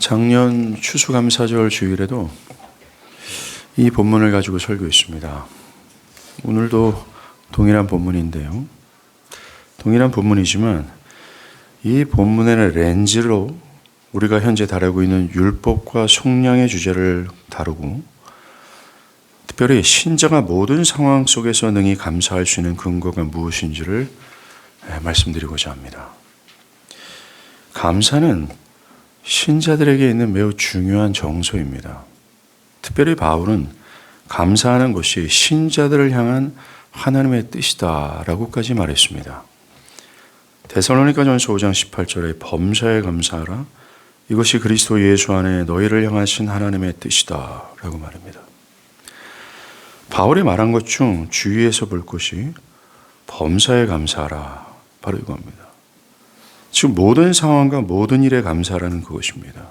작년 추수감사절 주일에도 이 본문을 가지고 설교했습니다. 오늘도 동일한 본문인데요. 동일한 본문이지만 이 본문의 렌즈로 우리가 현재 다루고 있는 율법과 속량의 주제를 다루고 특별히 신자가 모든 상황 속에서 능히 감사할 수 있는 근거가 무엇인지를 말씀드리고자 합니다. 감사는 신자들에게 있는 매우 중요한 정서입니다. 특별히 바울은 감사하는 것이 신자들을 향한 하나님의 뜻이다라고까지 말했습니다. 데살로니가전서 5장 18절에 범사에 감사하라. 이것이 그리스도 예수 안에 너희를 향하신 하나님의 뜻이다라고 말합니다. 바울이 말한 것 중 주의해서 볼 것이 범사에 감사하라. 바로 이겁니다. 즉 모든 상황과 모든 일에 감사라는 그것입니다.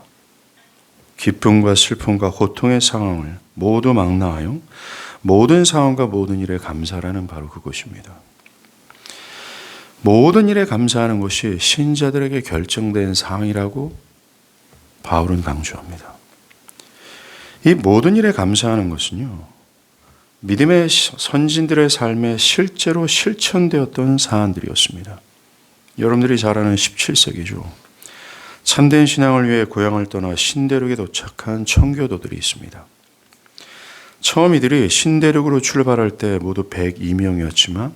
기쁨과 슬픔과 고통의 상황을 모두 망라하여 모든 상황과 모든 일에 감사라는 바로 그것입니다. 모든 일에 감사하는 것이 신자들에게 결정된 사항이라고 바울은 강조합니다. 이 모든 일에 감사하는 것은요, 믿음의 선진들의 삶에 실제로 실천되었던 사안들이었습니다. 여러분들이 잘 아는 17세기죠. 참된 신앙을 위해 고향을 떠나 신대륙에 도착한 청교도들이 있습니다. 처음 이들이 신대륙으로 출발할 때 모두 102명이었지만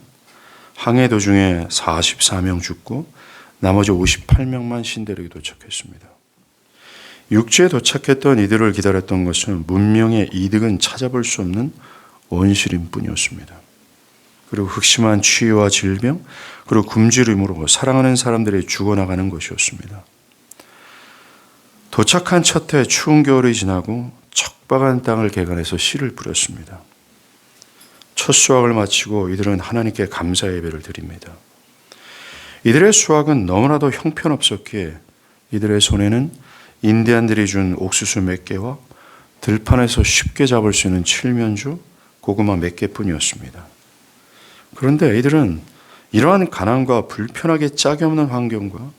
항해 도중에 44명 죽고 나머지 58명만 신대륙에 도착했습니다. 육지에 도착했던 이들을 기다렸던 것은 문명의 이득은 찾아볼 수 없는 원시림 뿐이었습니다. 그리고 극심한 추위와 질병, 그리고 굶주림으로 사랑하는 사람들이 죽어나가는 것이었습니다. 도착한 첫 해 추운 겨울이 지나고 척박한 땅을 개간해서 씨를 뿌렸습니다. 첫 수확을 마치고 이들은 하나님께 감사 예배를 드립니다. 이들의 수확은 너무나도 형편없었기에 이들의 손에는 인디안들이 준 옥수수 몇 개와 들판에서 쉽게 잡을 수 있는 칠면조, 고구마 몇 개뿐이었습니다. 그런데 이들은 이러한 가난과 불편하게 짝이 없는 환경과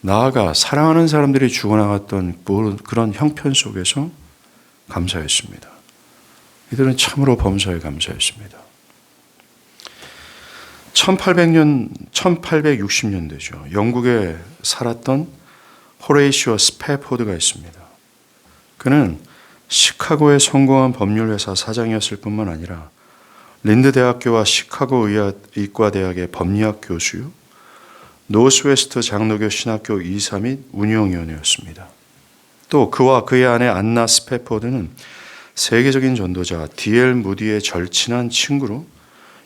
나아가 사랑하는 사람들이 죽어나갔던 그런 형편 속에서 감사했습니다. 이들은 참으로 범사에 감사했습니다. 1860년대죠. 영국에 살았던 호레이시오 스패포드가 있습니다. 그는 시카고의 성공한 법률회사 사장이었을 뿐만 아니라 린드 대학교와 시카고 의과대학의 법리학 교수요, 노스웨스트 장로교 신학교 이사 및 운영위원이었습니다. 또 그와 그의 아내 안나 스패포드는 세계적인 전도자 D.L. 무디의 절친한 친구로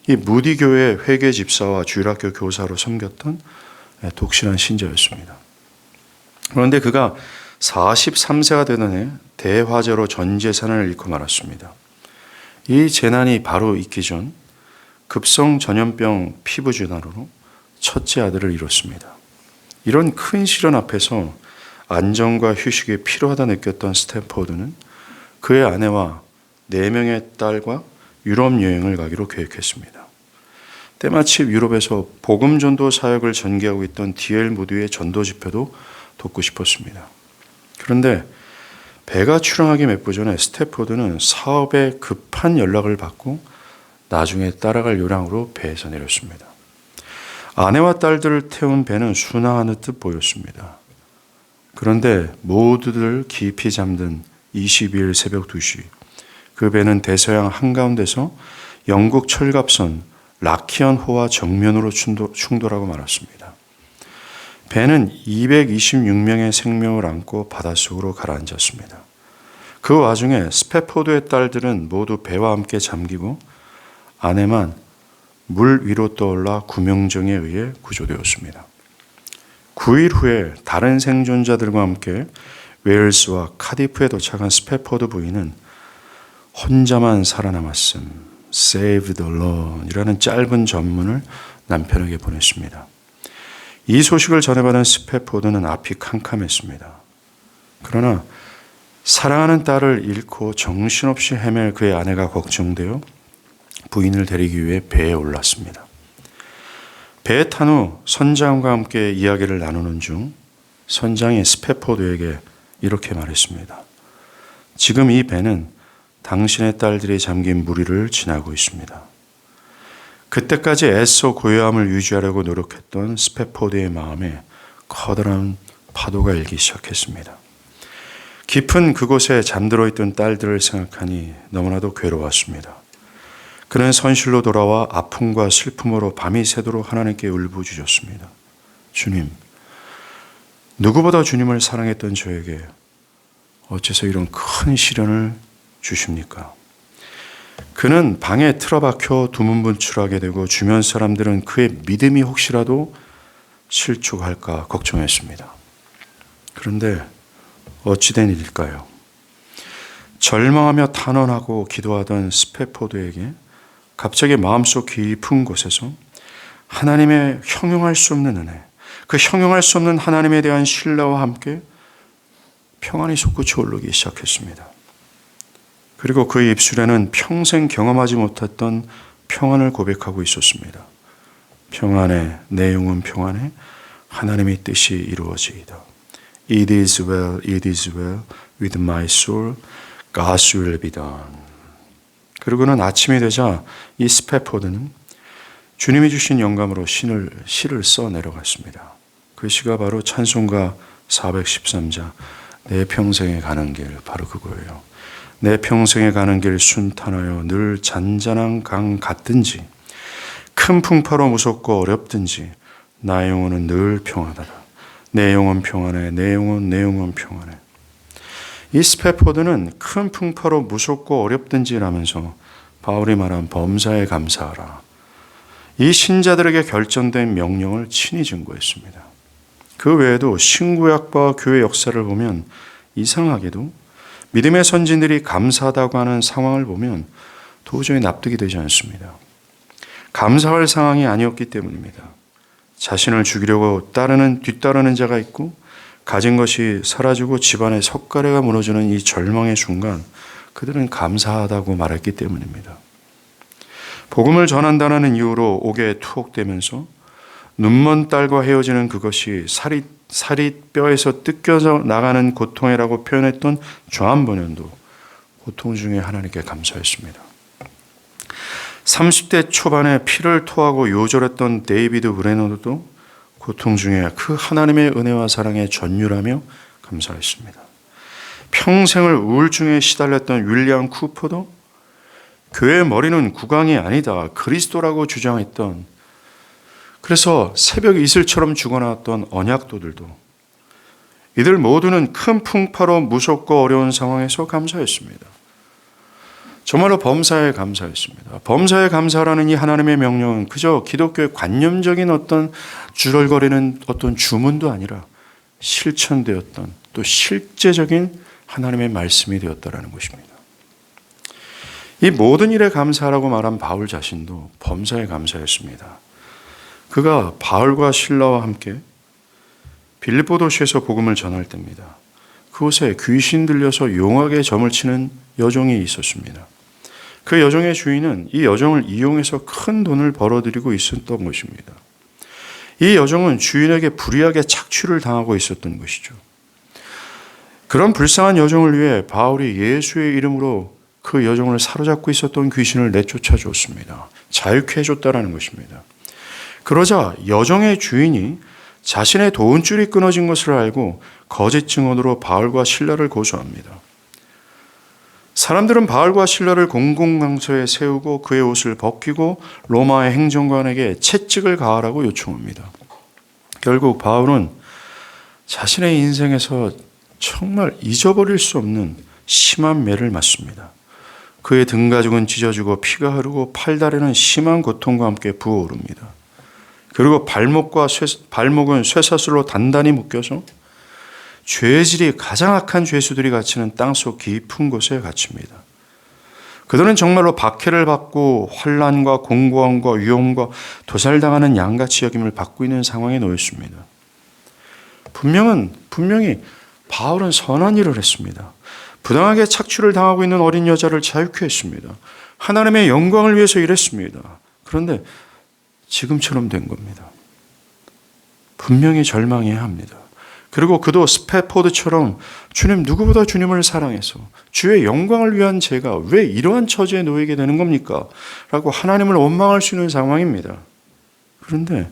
이 무디 교회 회계 집사와 주일학교 교사로 섬겼던 독실한 신자였습니다. 그런데 그가 43세가 되던 해 대화재로 전 재산을 잃고 말았습니다. 이 재난이 바로 있기 전 급성 전염병 피부질환으로 첫째 아들을 잃었습니다. 이런 큰 시련 앞에서 안정과 휴식이 필요하다 느꼈던 스탠포드는 그의 아내와 4명의 딸과 유럽 여행을 가기로 계획했습니다. 때마침 유럽에서 복음 전도 사역을 전개하고 있던 D.L. 무디의 전도 집회도 돕고 싶었습니다. 그런데 배가 출항하기 몇 분 전에 스탠포드는 사업에 급한 연락을 받고 나중에 따라갈 요량으로 배에서 내렸습니다. 아내와 딸들을 태운 배는 순항하는 듯 보였습니다. 그런데 모두들 깊이 잠든 22일 새벽 2시 그 배는 대서양 한가운데서 영국 철갑선 라키언호와 정면으로 충돌하고 말았습니다. 배는 226명의 생명을 안고 바닷속으로 가라앉았습니다. 그 와중에 스패포드의 딸들은 모두 배와 함께 잠기고 아내만 물 위로 떠올라 구명정에 의해 구조되었습니다. 9일 후에 다른 생존자들과 함께 웨일스와 카디프에 도착한 스패포드 부인은 혼자만 살아남았음, saved alone 이라는 짧은 전문을 남편에게 보냈습니다. 이 소식을 전해받은 스패포드는 앞이 캄캄했습니다. 그러나 사랑하는 딸을 잃고 정신없이 헤맬 그의 아내가 걱정되어 부인을 데리기 위해 배에 올랐습니다. 배에 탄 후 선장과 함께 이야기를 나누는 중 선장이 스패포드에게 이렇게 말했습니다. 지금 이 배는 당신의 딸들이 잠긴 무리를 지나고 있습니다. 그때까지 애써 고요함을 유지하려고 노력했던 스패포드의 마음에 커다란 파도가 일기 시작했습니다. 깊은 그곳에 잠들어 있던 딸들을 생각하니 너무나도 괴로웠습니다. 그는 선실로 돌아와 아픔과 슬픔으로 밤이 새도록 하나님께 울부짖었습니다. 주님, 누구보다 주님을 사랑했던 저에게 어째서 이런 큰 시련을 주십니까? 그는 방에 틀어박혀 두문분출하게 되고 주변 사람들은 그의 믿음이 혹시라도 실족할까 걱정했습니다. 그런데 어찌된 일일까요? 절망하며 탄원하고 기도하던 스패포드에게 갑자기 마음속 깊은 곳에서 하나님의 형용할 수 없는 은혜, 그 형용할 수 없는 하나님에 대한 신뢰와 함께 평안이 솟구쳐 오르기 시작했습니다. 그리고 그의 입술에는 평생 경험하지 못했던 평안을 고백하고 있었습니다. 평안해, 내 영혼 평안해, 하나님의 뜻이 이루어지이다. It is well, it is well with my soul, God's will be done. 그리고는 아침이 되자 이 스패포드는 주님이 주신 영감으로 시를 써 내려갔습니다. 그 시가 바로 찬송가 413자 내 평생에 가는 길, 바로 그거예요. 내 평생에 가는 길 순탄하여 늘 잔잔한 강 같든지 큰 풍파로 무섭고 어렵든지 나의 영혼은 늘 평안하다. 내 영혼 평안해, 내 영혼 평안해. 이 스패포드는 큰 풍파로 무섭고 어렵든지라면서 바울이 말한 범사에 감사하라. 이 신자들에게 결정된 명령을 친히 증거했습니다. 그 외에도 신구약과 교회 역사를 보면 이상하게도 믿음의 선진들이 감사하다고 하는 상황을 보면 도저히 납득이 되지 않습니다. 감사할 상황이 아니었기 때문입니다. 자신을 죽이려고 뒤따르는 자가 있고 가진 것이 사라지고 집안의 석가래가 무너지는 이 절망의 순간 그들은 감사하다고 말했기 때문입니다. 복음을 전한다는 이유로 옥에 투옥되면서 눈먼 딸과 헤어지는 그것이 살이 뼈에서 뜯겨져 나가는 고통이라고 표현했던 조한 번연도 고통 중에 하나님께 감사했습니다. 30대 초반에 피를 토하고 요절했던 데이비드 브레너도 고통 중에 그 하나님의 은혜와 사랑에 전율하며 감사했습니다. 평생을 우울증에 시달렸던 윌리엄 쿠퍼도 교회의 머리는 국왕이 아니다, 그리스도라고 주장했던, 그래서 새벽 이슬처럼 죽어나왔던 언약도들도 이들 모두는 큰 풍파로 무섭고 어려운 상황에서 감사했습니다. 정말로 범사에 감사했습니다. 범사에 감사라는 이 하나님의 명령은 그저 기독교의 관념적인 어떤 주절거리는 어떤 주문도 아니라 실천되었던 또 실제적인 하나님의 말씀이 되었다라는 것입니다. 이 모든 일에 감사하라고 말한 바울 자신도 범사에 감사했습니다. 그가 바울과 실라와 함께 빌립보 도시에서 복음을 전할 때입니다. 그곳에 귀신 들려서 용하게 점을 치는 여종이 있었습니다. 그 여종의 주인은 이 여종을 이용해서 큰 돈을 벌어들이고 있었던 것입니다. 이 여종은 주인에게 불의하게 착취를 당하고 있었던 것이죠. 그런 불쌍한 여종을 위해 바울이 예수의 이름으로 그 여종을 사로잡고 있었던 귀신을 내쫓아 줬습니다. 자유케 해줬다라는 것입니다. 그러자 여종의 주인이 자신의 돈줄이 끊어진 것을 알고 거짓 증언으로 바울과 실라를 고소합니다. 사람들은 바울과 실라를 공공강소에 세우고 그의 옷을 벗기고 로마의 행정관에게 채찍을 가하라고 요청합니다. 결국 바울은 자신의 인생에서 정말 잊어버릴 수 없는 심한 매를 맞습니다. 그의 등 가죽은 찢어지고 피가 흐르고 팔다리는 심한 고통과 함께 부어오릅니다. 그리고 발목은 쇠사슬로 단단히 묶여서 죄질이 가장 악한 죄수들이 갇히는 땅속 깊은 곳에 갇힙니다. 그들은 정말로 박해를 받고 환난과 공고함과 위험과 도살당하는 양같이 여김을 받고 있는 상황에 놓였습니다. 분명히 바울은 선한 일을 했습니다. 부당하게 착취를 당하고 있는 어린 여자를 자유케 했습니다. 하나님의 영광을 위해서 일했습니다. 그런데 지금처럼 된 겁니다. 분명히 절망해야 합니다. 그리고 그도 스페포드처럼 주님, 누구보다 주님을 사랑해서 주의 영광을 위한 제가 왜 이러한 처지에 놓이게 되는 겁니까? 라고 하나님을 원망할 수 있는 상황입니다. 그런데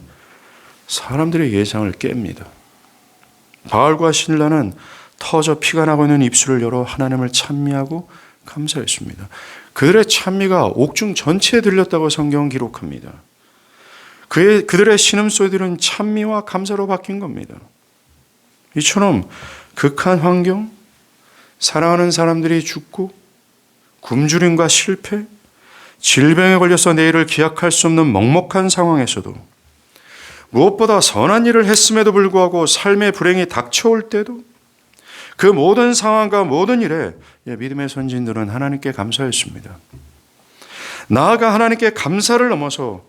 사람들의 예상을 깹니다. 바알과 신라는 터져 피가 나고 있는 입술을 열어 하나님을 찬미하고 감사했습니다. 그들의 찬미가 옥중 전체에 들렸다고 성경은 기록합니다. 그들의 신음소리들은 찬미와 감사로 바뀐 겁니다. 이처럼 극한 환경, 사랑하는 사람들이 죽고 굶주림과 실패, 질병에 걸려서 내일을 기약할 수 없는 먹먹한 상황에서도 무엇보다 선한 일을 했음에도 불구하고 삶의 불행이 닥쳐올 때도 그 모든 상황과 모든 일에 믿음의 선진들은 하나님께 감사했습니다. 나아가 하나님께 감사를 넘어서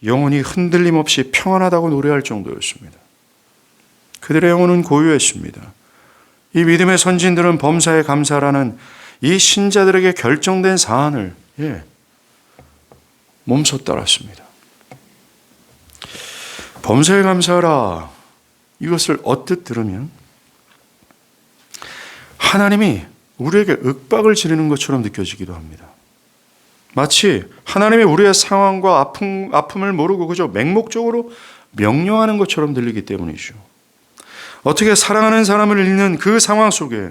영혼이 흔들림 없이 평안하다고 노래할 정도였습니다. 그들의 영혼은 고요했습니다. 이 믿음의 선진들은 범사에 감사라는 이 신자들에게 결정된 사안을 몸소 따랐습니다. 범사에 감사하라, 이것을 언뜻 들으면 하나님이 우리에게 윽박을 지르는 것처럼 느껴지기도 합니다. 마치 하나님이 우리의 상황과 아픔을 모르고 그저 맹목적으로 명령하는 것처럼 들리기 때문이죠. 어떻게 사랑하는 사람을 잃는 그 상황 속에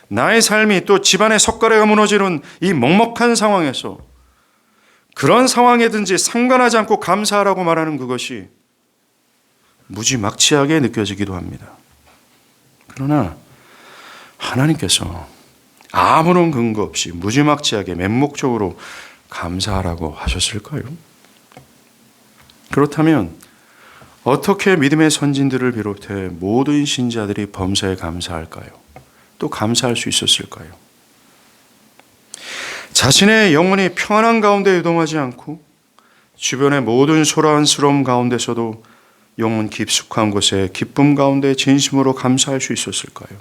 나의 삶이 또 집안의 석가래가 무너지는 이 먹먹한 상황에서 그런 상황에든지 상관하지 않고 감사하라고 말하는 그것이 무지막지하게 느껴지기도 합니다. 그러나 하나님께서 아무런 근거 없이 무지막지하게 맹목적으로 감사하라고 하셨을까요? 그렇다면 어떻게 믿음의 선진들을 비롯해 모든 신자들이 범사에 감사할까요? 또 감사할 수 있었을까요? 자신의 영혼이 평안한 가운데 유동하지 않고 주변의 모든 소란스러움 가운데서도 영혼 깊숙한 곳에 기쁨 가운데 진심으로 감사할 수 있었을까요?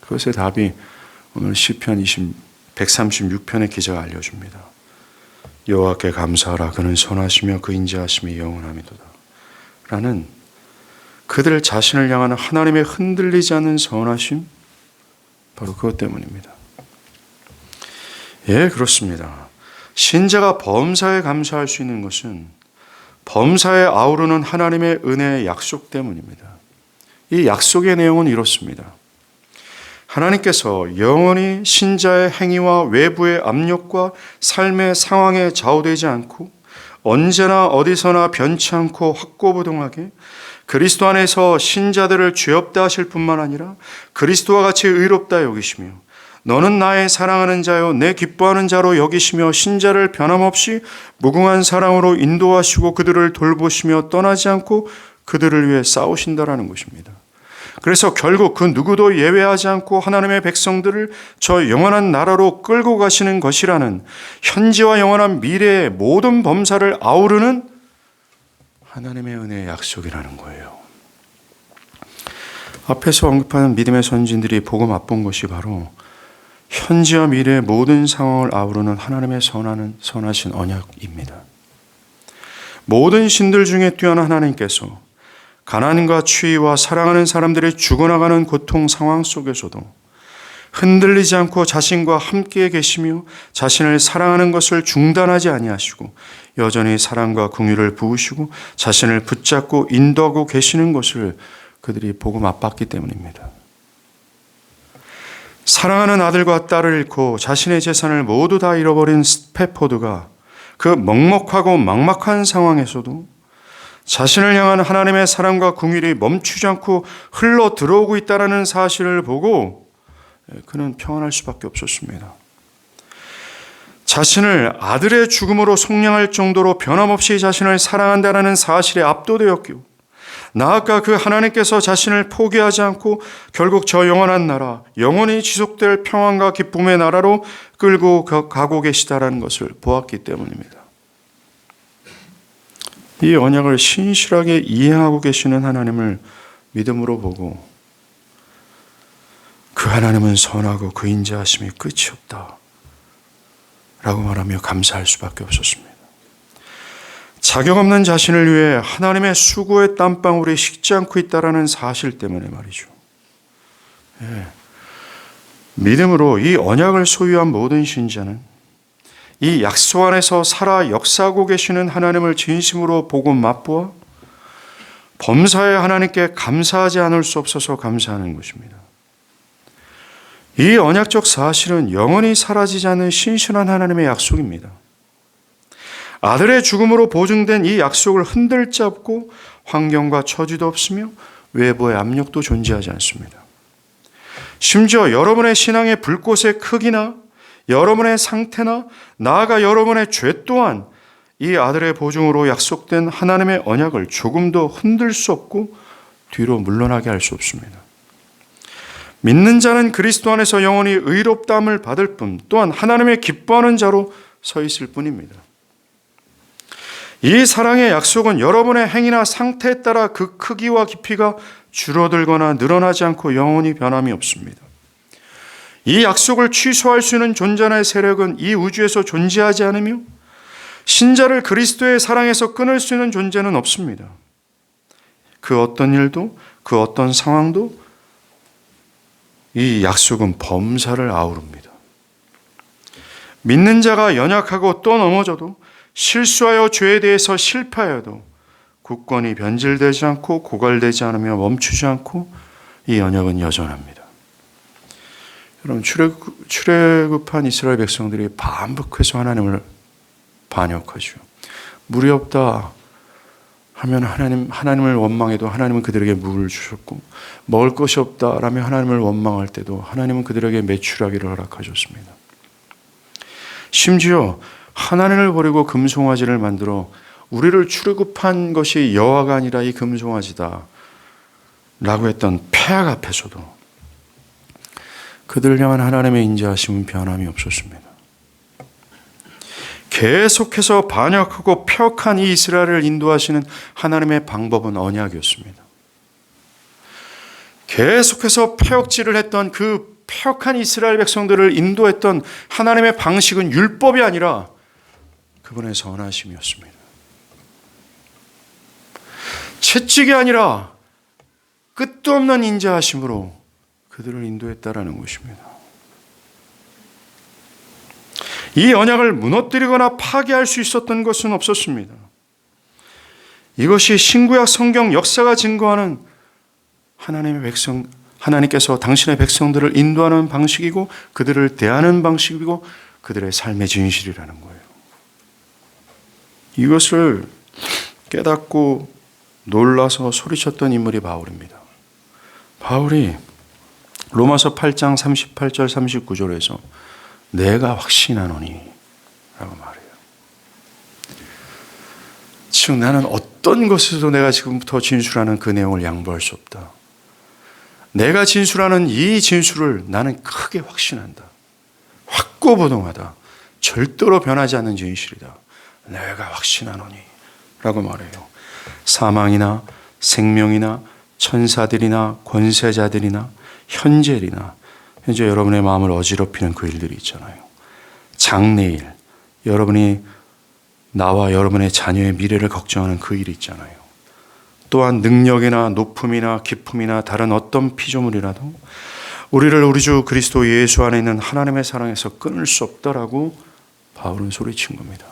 그것의 답이 오늘 시편 136편의 기자가 알려줍니다. 여호와께 감사하라, 그는 선하시며 그 인자하심이 영원함이도다 라는 그들 자신을 향하는 하나님의 흔들리지 않는 선하심, 바로 그것 때문입니다. 예, 그렇습니다. 신자가 범사에 감사할 수 있는 것은 범사에 아우르는 하나님의 은혜의 약속 때문입니다. 이 약속의 내용은 이렇습니다. 하나님께서 영원히 신자의 행위와 외부의 압력과 삶의 상황에 좌우되지 않고 언제나 어디서나 변치 않고 확고부동하게 그리스도 안에서 신자들을 죄 없다 하실 뿐만 아니라 그리스도와 같이 의롭다 여기시며 너는 나의 사랑하는 자요 내 기뻐하는 자로 여기시며 신자를 변함없이 무궁한 사랑으로 인도하시고 그들을 돌보시며 떠나지 않고 그들을 위해 싸우신다라는 것입니다. 그래서 결국 그 누구도 예외하지 않고 하나님의 백성들을 저 영원한 나라로 끌고 가시는 것이라는 현재와 영원한 미래의 모든 범사를 아우르는 하나님의 은혜의 약속이라는 거예요. 앞에서 언급하는 믿음의 선진들이 보고 맛본 것이 바로 현재와 미래의 모든 상황을 아우르는 하나님의 선하신 언약입니다. 모든 신들 중에 뛰어난 하나님께서 가난과 추위와 사랑하는 사람들이 죽어나가는 고통 상황 속에서도 흔들리지 않고 자신과 함께 계시며 자신을 사랑하는 것을 중단하지 아니하시고 여전히 사랑과 긍휼을 부으시고 자신을 붙잡고 인도하고 계시는 것을 그들이 보고 맛봤기 때문입니다. 사랑하는 아들과 딸을 잃고 자신의 재산을 모두 다 잃어버린 스페포드가 그 먹먹하고 막막한 상황에서도 자신을 향한 하나님의 사랑과 긍휼이 멈추지 않고 흘러 들어오고 있다는 사실을 보고 그는 평안할 수밖에 없었습니다. 자신을 아들의 죽음으로 속량할 정도로 변함없이 자신을 사랑한다는 사실에 압도되었고 나아가 그 하나님께서 자신을 포기하지 않고 결국 저 영원한 나라, 영원히 지속될 평안과 기쁨의 나라로 끌고 가고 계시다는 것을 보았기 때문입니다. 이 언약을 신실하게 이행하고 계시는 하나님을 믿음으로 보고 그 하나님은 선하고 그 인자하심이 끝이 없다 라고 말하며 감사할 수밖에 없었습니다. 자격 없는 자신을 위해 하나님의 수고의 땀방울이 식지 않고 있다라는 사실 때문에 말이죠. 믿음으로 이 언약을 소유한 모든 신자는 이 약속 안에서 살아 역사하고 계시는 하나님을 진심으로 보고 맛보아 범사의 하나님께 감사하지 않을 수 없어서 감사하는 것입니다. 이 언약적 사실은 영원히 사라지지 않는 신실한 하나님의 약속입니다. 아들의 죽음으로 보증된 이 약속을 흔들 자 없고 환경과 처지도 없으며 외부의 압력도 존재하지 않습니다. 심지어 여러분의 신앙의 불꽃의 크기나 여러분의 상태나 나아가 여러분의 죄 또한 이 아들의 보증으로 약속된 하나님의 언약을 조금도 흔들 수 없고 뒤로 물러나게 할 수 없습니다. 믿는 자는 그리스도 안에서 영원히 의롭다함을 받을 뿐 또한 하나님의 기뻐하는 자로 서 있을 뿐입니다. 이 사랑의 약속은 여러분의 행위나 상태에 따라 그 크기와 깊이가 줄어들거나 늘어나지 않고 영원히 변함이 없습니다. 이 약속을 취소할 수 있는 존재의 세력은 이 우주에서 존재하지 않으며 신자를 그리스도의 사랑에서 끊을 수 있는 존재는 없습니다. 그 어떤 일도 그 어떤 상황도 이 약속은 범사를 아우릅니다. 믿는 자가 연약하고 또 넘어져도 실수하여 죄에 대해서 실패하여도 굳건히 변질되지 않고 고갈되지 않으며 멈추지 않고 이 언약은 여전합니다. 여러분, 출애굽한 이스라엘 백성들이 반복해서 하나님을 반역하죠. 물이 없다 하면 하나님을 원망해도 하나님은 그들에게 물을 주셨고, 먹을 것이 없다라며 하나님을 원망할 때도 하나님은 그들에게 매출하기를 허락하셨습니다. 심지어 하나님을 버리고 금송아지를 만들어 우리를 출애굽한 것이 여호와가 아니라 이 금송아지다 라고 했던 폐악 앞에서도 그들을 향한 하나님의 인자하심은 변함이 없었습니다. 계속해서 반역하고 폐역한 이 이스라엘을 인도하시는 하나님의 방법은 언약이었습니다. 계속해서 폐역질을 했던 그 폐역한 이스라엘 백성들을 인도했던 하나님의 방식은 율법이 아니라 그분의 선하심이었습니다. 채찍이 아니라 끝도 없는 인자하심으로 그들을 인도했다라는 것입니다. 이 언약을 무너뜨리거나 파괴할 수 있었던 것은 없었습니다. 이것이 신구약 성경 역사가 증거하는 하나님께서 당신의 백성들을 인도하는 방식이고 그들을 대하는 방식이고 그들의 삶의 진실이라는 거예요. 이것을 깨닫고 놀라서 소리쳤던 인물이 바울입니다. 바울이 로마서 8장 38절 39절에서 내가 확신하노니 라고 말해요. 즉 나는 어떤 것에서도 내가 지금부터 진술하는 그 내용을 양보할 수 없다. 내가 진술하는 이 진술을 나는 크게 확신한다. 확고부동하다. 절대로 변하지 않는 진실이다. 내가 확신하노니 라고 말해요. 사망이나 생명이나 천사들이나 권세자들이나 현재일이나 현재 여러분의 마음을 어지럽히는 그 일들이 있잖아요. 장래일, 여러분이 나와 여러분의 자녀의 미래를 걱정하는 그 일이 있잖아요. 또한 능력이나 높음이나 기품이나 다른 어떤 피조물이라도 우리를 우리 주 그리스도 예수 안에 있는 하나님의 사랑에서 끊을 수 없다라고 바울은 소리친 겁니다.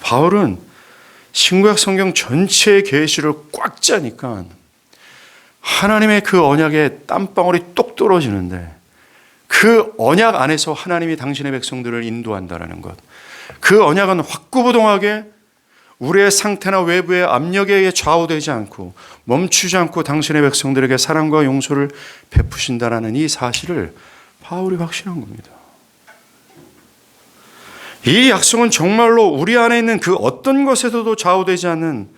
바울은 신구약 성경 전체의 계시를 꽉 짜니까 하나님의 그 언약에 땀방울이 똑 떨어지는데 그 언약 안에서 하나님이 당신의 백성들을 인도한다는 것, 그 언약은 확고부동하게 우리의 상태나 외부의 압력에 의해 좌우되지 않고 멈추지 않고 당신의 백성들에게 사랑과 용서를 베푸신다는 이 사실을 바울이 확신한 겁니다. 이 약속은 정말로 우리 안에 있는 그 어떤 것에서도 좌우되지 않는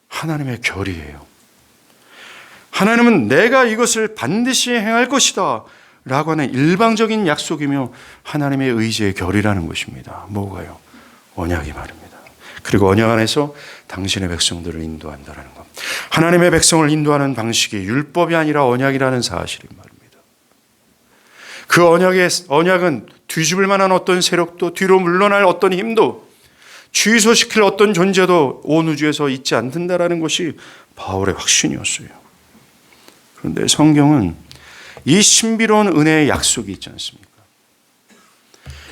하나님의 결의예요. 하나님은 내가 이것을 반드시 행할 것이다 라고 하는 일방적인 약속이며 하나님의 의지의 결의라는 것입니다. 뭐가요? 언약이 말입니다. 그리고 언약 안에서 당신의 백성들을 인도한다는 것. 하나님의 백성을 인도하는 방식이 율법이 아니라 언약이라는 사실인 말입니다. 그 언약은 뒤집을 만한 어떤 세력도 뒤로 물러날 어떤 힘도 취소시킬 어떤 존재도 온 우주에서 있지 않는다라는 것이 바울의 확신이었어요. 그런데 성경은 이 신비로운 은혜의 약속이 있지 않습니까?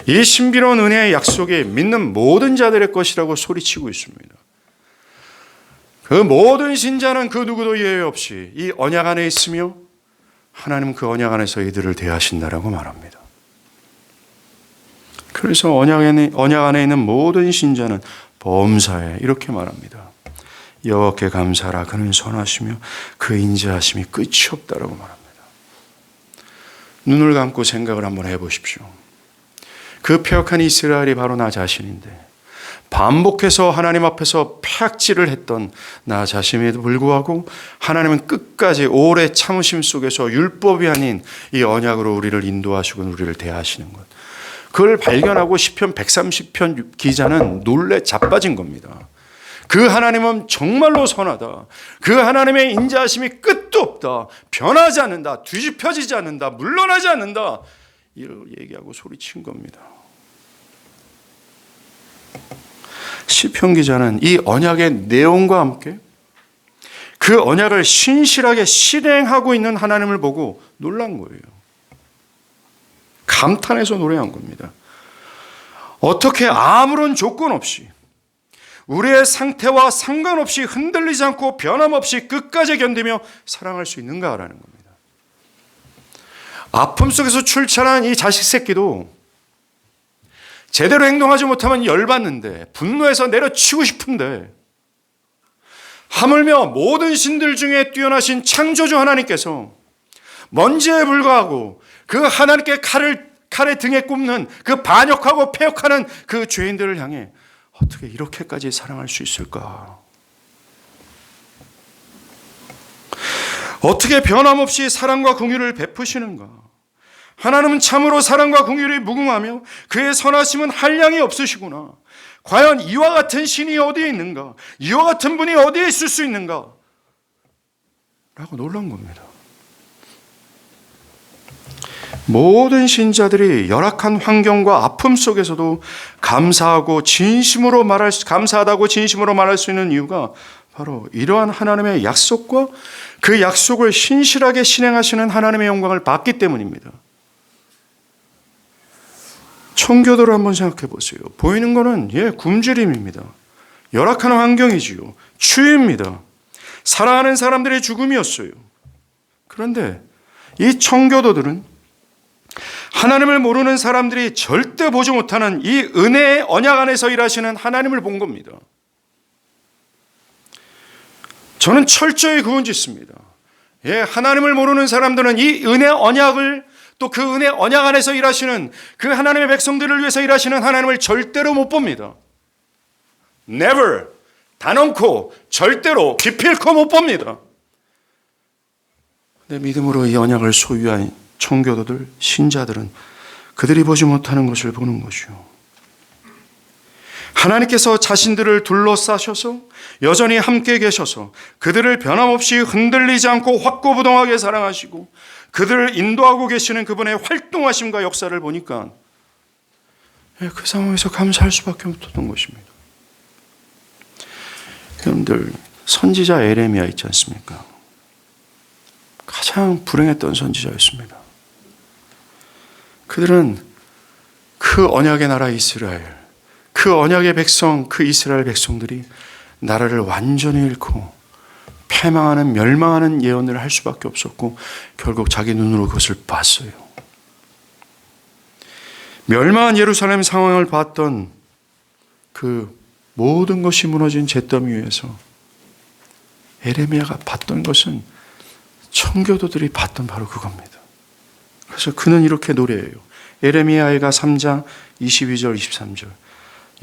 이 신비로운 은혜의 약속이 믿는 모든 자들의 것이라고 소리치고 있습니다. 그 모든 신자는 그 누구도 예외 없이 이 언약 안에 있으며 하나님은 그 언약 안에서 이들을 대하신다라고 말합니다. 그래서 언약 안에 있는 모든 신자는 범사에 이렇게 말합니다. 여호와께 감사하라. 그는 선하시며 그 인자하심이 끝이 없다라고 말합니다. 눈을 감고 생각을 한번 해보십시오. 그 패역한 이스라엘이 바로 나 자신인데 반복해서 하나님 앞에서 패악질을 했던 나 자신에도 불구하고 하나님은 끝까지 오래 참으심 속에서 율법이 아닌 이 언약으로 우리를 인도하시고 우리를 대하시는 것. 그걸 발견하고 시편 130편 기자는 놀래 자빠진 겁니다. 그 하나님은 정말로 선하다. 그 하나님의 인자하심이 끝도 없다. 변하지 않는다. 뒤집혀지지 않는다. 물러나지 않는다. 이걸 얘기하고 소리친 겁니다. 시편 기자는 이 언약의 내용과 함께 그 언약을 신실하게 실행하고 있는 하나님을 보고 놀란 거예요. 감탄해서 노래한 겁니다. 어떻게 아무런 조건 없이 우리의 상태와 상관없이 흔들리지 않고 변함없이 끝까지 견디며 사랑할 수 있는가라는 겁니다. 아픔 속에서 출산한 이 자식 새끼도 제대로 행동하지 못하면 열받는데 분노해서 내려치고 싶은데 하물며 모든 신들 중에 뛰어나신 창조주 하나님께서 먼지에 불과하고 그 하나님께 칼의 등에 꼽는 그 반역하고 패역하는 그 죄인들을 향해 어떻게 이렇게까지 사랑할 수 있을까? 어떻게 변함없이 사랑과 긍휼을 베푸시는가? 하나님은 참으로 사랑과 긍휼이 무궁하며 그의 선하심은 한량이 없으시구나. 과연 이와 같은 신이 어디에 있는가? 이와 같은 분이 어디에 있을 수 있는가? 라고 놀란 겁니다. 모든 신자들이 열악한 환경과 아픔 속에서도 감사하다고 진심으로 말할 수 있는 이유가 바로 이러한 하나님의 약속과 그 약속을 신실하게 실행하시는 하나님의 영광을 받기 때문입니다. 청교도를 한번 생각해 보세요. 보이는 것은 굶주림입니다. 열악한 환경이지요. 추위입니다. 사랑하는 사람들의 죽음이었어요. 그런데 이 청교도들은 하나님을 모르는 사람들이 절대 보지 못하는 이 은혜의 언약 안에서 일하시는 하나님을 본 겁니다. 저는 철저히 구분 짓습니다. 하나님을 모르는 사람들은 이 은혜 언약을 또 그 은혜 언약 안에서 일하시는 그 하나님의 백성들을 위해서 일하시는 하나님을 절대로 못 봅니다. Never, 단언코 절대로 기필코 못 봅니다. 근데 믿음으로 이 언약을 소유한 청교도들, 신자들은 그들이 보지 못하는 것을 보는 것이요. 하나님께서 자신들을 둘러싸셔서 여전히 함께 계셔서 그들을 변함없이 흔들리지 않고 확고부동하게 사랑하시고 그들을 인도하고 계시는 그분의 활동하심과 역사를 보니까 그 상황에서 감사할 수밖에 없었던 것입니다. 여러분들, 선지자 에레미야 있지 않습니까? 가장 불행했던 선지자였습니다. 그들은 그 언약의 나라 이스라엘, 그 언약의 백성, 그 이스라엘 백성들이 나라를 완전히 잃고 패망하는, 멸망하는 예언을 할 수밖에 없었고 결국 자기 눈으로 그것을 봤어요. 멸망한 예루살렘 상황을 봤던 그 모든 것이 무너진 잿더미 위에서 에레미야가 봤던 것은 청교도들이 봤던 바로 그겁니다. 그래서 그는 이렇게 노래해요. 에레미야가 3장 22절 23절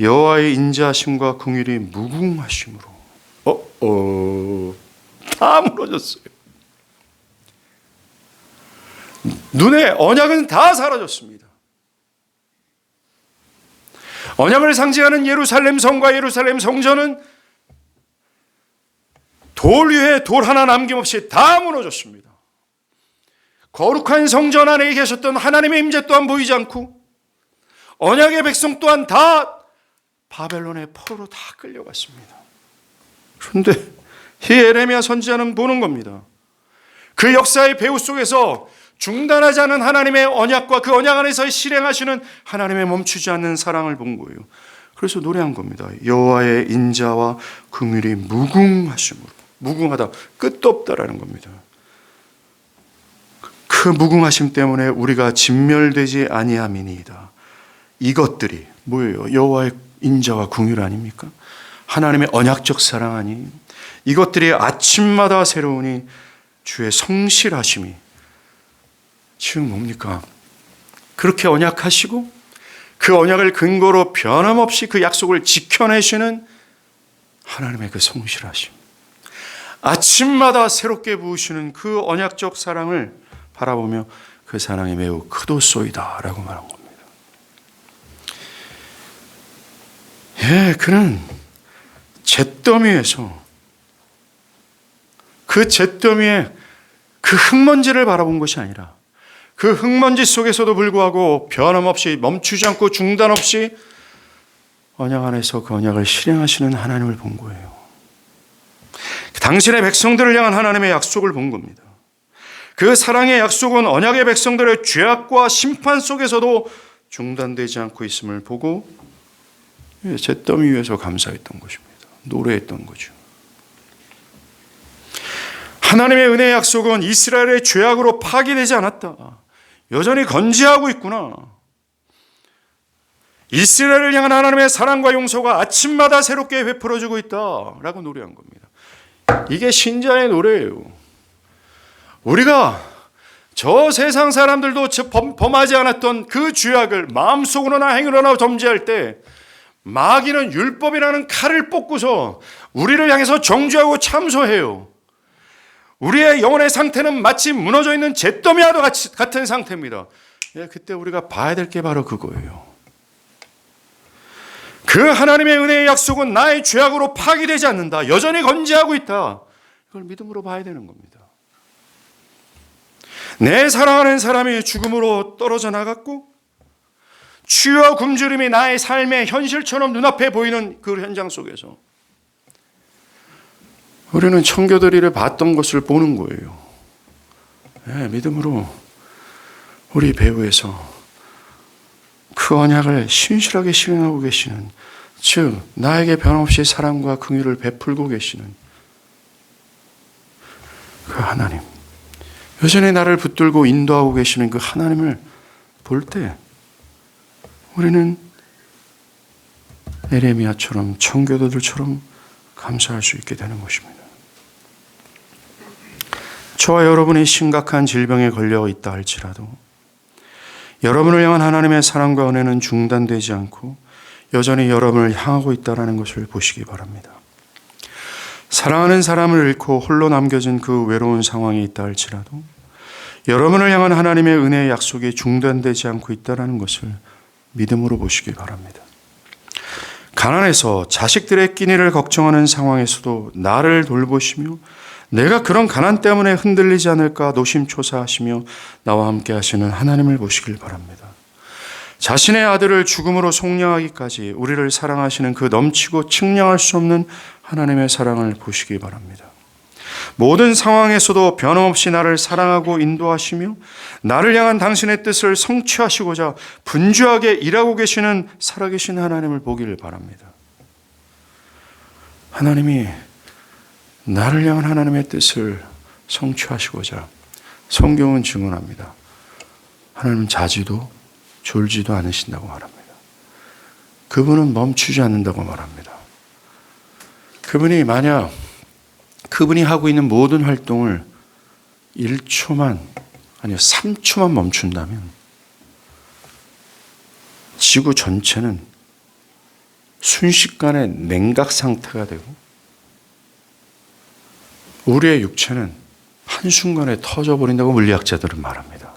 여호와의 인자하심과 긍휼이 무궁하심으로 다 무너졌어요. 눈에 언약은 다 사라졌습니다. 언약을 상징하는 예루살렘 성과 예루살렘 성전은 돌 위에 돌 하나 남김없이 다 무너졌습니다. 거룩한 성전 안에 계셨던 하나님의 임재 또한 보이지 않고 언약의 백성 또한 다 바벨론의 포로로 다 끌려갔습니다. 그런데 이 에레미야 선지자는 보는 겁니다. 그 역사의 배후 속에서 중단하지 않은 하나님의 언약과 그 언약 안에서 실행하시는 하나님의 멈추지 않는 사랑을 본 거예요. 그래서 노래한 겁니다. 여호와의 인자와 긍휼이 무궁하심으로. 무궁하다, 끝도 없다라는 겁니다. 그 무궁하심 때문에 우리가 진멸되지 아니함이니이다. 이것들이 뭐예요? 여호와의 인자와 긍휼 아닙니까? 하나님의 언약적 사랑 아니에요? 이것들이 아침마다 새로우니 주의 성실하심이. 지금 뭡니까? 그렇게 언약하시고 그 언약을 근거로 변함없이 그 약속을 지켜내시는 하나님의 그 성실하심. 아침마다 새롭게 부으시는 그 언약적 사랑을 바라보며 그 사랑이 매우 크도소이다 라고 말한 겁니다. 예, 그는 잿더미에서 그 잿더미에 그 흙먼지를 바라본 것이 아니라 그 흙먼지 속에서도 불구하고 변함없이 멈추지 않고 중단 없이 언약 안에서 그 언약을 실행하시는 하나님을 본 거예요. 당신의 백성들을 향한 하나님의 약속을 본 겁니다. 그 사랑의 약속은 언약의 백성들의 죄악과 심판 속에서도 중단되지 않고 있음을 보고 잿더미 위에서 감사했던 것입니다. 노래했던 거죠. 하나님의 은혜의 약속은 이스라엘의 죄악으로 파기되지 않았다. 여전히 건재하고 있구나. 이스라엘을 향한 하나님의 사랑과 용서가 아침마다 새롭게 베풀어지고 있다라고 노래한 겁니다. 이게 신자의 노래예요. 우리가 저 세상 사람들도 범하지 않았던 그 죄악을 마음속으로나 행위로나 점지할 때 마귀는 율법이라는 칼을 뽑고서 우리를 향해서 정죄하고 참소해요. 우리의 영혼의 상태는 마치 무너져 있는 잿더미와 같은 상태입니다. 예, 그때 우리가 봐야 될 게 바로 그거예요. 그 하나님의 은혜의 약속은 나의 죄악으로 파기되지 않는다. 여전히 건재하고 있다. 이걸 믿음으로 봐야 되는 겁니다. 내 사랑하는 사람이 죽음으로 떨어져 나갔고 치유와 굶주림이 나의 삶의 현실처럼 눈앞에 보이는 그 현장 속에서 우리는 청교도리를 봤던 것을 보는 거예요. 네, 믿음으로 우리 배후에서 그 언약을 신실하게 실행하고 계시는, 즉 나에게 변함없이 사랑과 긍휼을 베풀고 계시는 그 하나님, 여전히 나를 붙들고 인도하고 계시는 그 하나님을 볼 때 우리는 에레미야처럼 청교도들처럼 감사할 수 있게 되는 것입니다. 저와 여러분이 심각한 질병에 걸려 있다 할지라도 여러분을 향한 하나님의 사랑과 은혜는 중단되지 않고 여전히 여러분을 향하고 있다는 것을 보시기 바랍니다. 사랑하는 사람을 잃고 홀로 남겨진 그 외로운 상황이 있다 할지라도 여러분을 향한 하나님의 은혜의 약속이 중단되지 않고 있다는 것을 믿음으로 보시기 바랍니다. 가난해서 자식들의 끼니를 걱정하는 상황에서도 나를 돌보시며 내가 그런 가난 때문에 흔들리지 않을까 노심초사하시며 나와 함께 하시는 하나님을 보시길 바랍니다. 자신의 아들을 죽음으로 속량하기까지 우리를 사랑하시는 그 넘치고 측량할 수 없는 하나님의 사랑을 보시기 바랍니다. 모든 상황에서도 변함없이 나를 사랑하고 인도하시며 나를 향한 당신의 뜻을 성취하시고자 분주하게 일하고 계시는 살아계신 하나님을 보기를 바랍니다. 하나님이 나를 향한 하나님의 뜻을 성취하시고자 성경은 증언합니다. 하나님은 자지도 졸지도 않으신다고 말합니다. 그분은 멈추지 않는다고 말합니다. 그분이 만약 그분이 하고 있는 모든 활동을 1초만 아니요 3초만 멈춘다면 지구 전체는 순식간에 냉각 상태가 되고 우리의 육체는 한순간에 터져버린다고 물리학자들은 말합니다.